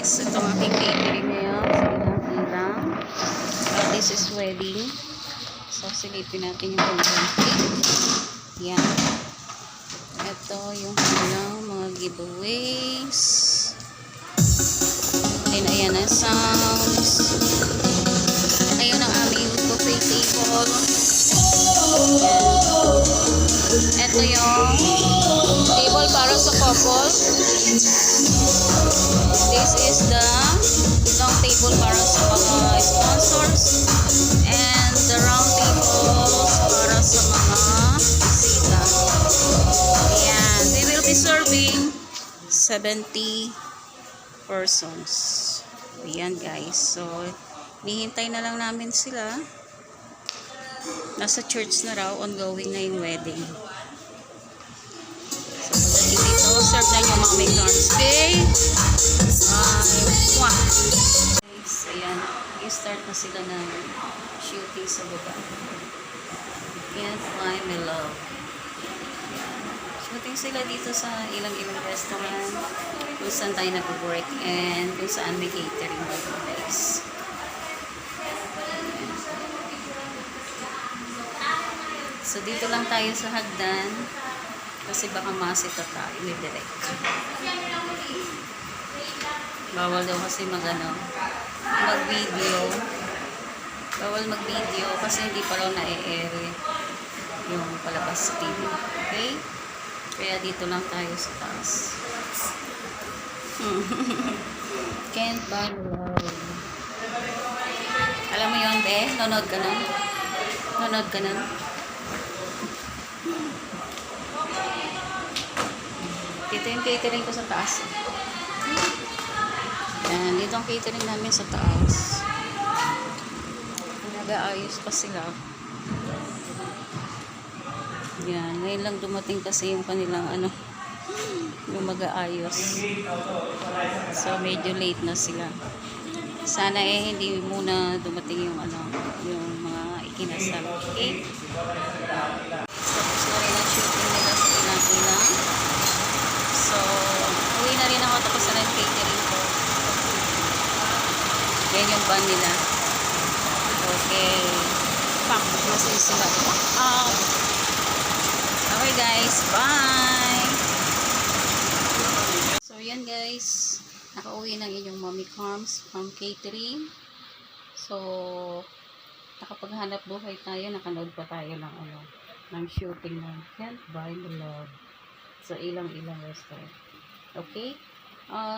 guys, ito ang aking catering ngayon sa ilang-ilang. This is wedding. So, silipin natin yung kanilang cake. Yan. Ito yung kanilang mga giveaways. And ayan ang sounds. Ayun ang aming buffet table. Ito yung table para sa couple. This is the long table para sa mga sponsors. And the round tables para sa mga bisita. Ayan. We will be serving 70 persons. Ayan guys. So, nihintay na lang namin sila. Nasa church na raw. Ongoing na yung wedding. So, pagdating dito, serve na yung mga McDonald's Bay. Guys, ayan. I-start na sila ng shooting sa baba. Can't find my love. Shooting sila dito sa ilang-ilang restaurant kung saan tayo nag-work and kung saan may catering dito guys. So dito lang tayo sa hagdan kasi baka masita tayo may direct. Bawal daw kasi mag-video. Bawal mag-video kasi hindi pa raw na-e-air yung palabas sa TV. Okay? Kaya dito lang tayo sa taas. Can't buy love. Alam mo yun, be? Nanood ka nun? Nanood ka nun? Dito yung catering ko sa taas. Yan, dito ang catering namin sa taas. Nag-aayos pa sila. Yan, ngayon lang dumating kasi yung kanilang yung mag-aayos. So, medyo late na sila. Sana hindi muna dumating yung yung mga ikinasal. Okay? Tapos na rin ang shooting nila sa ilang-ilang. So, uwi na rin ako tapos na rin catering ko. Yan yung van nila. Okay. Pak, masin sila. Okay guys, bye! So yan guys, nakauwi ng inyong Mommy Carms from catering. So, nakapaghanap buhay tayo, nakanood pa tayo ng shooting ng Can't Buy My Love sa ilang-ilang restaurant. Okay?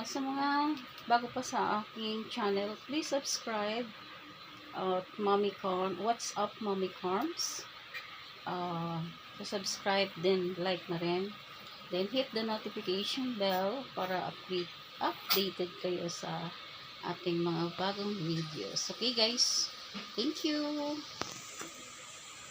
Sa mga bago pa sa aking channel, please subscribe Mommy Carms. What's up Mommy Carms? Subscribe then like na rin. Then hit the notification bell para updated kayo sa ating mga bagong videos. Okay guys? Thank you!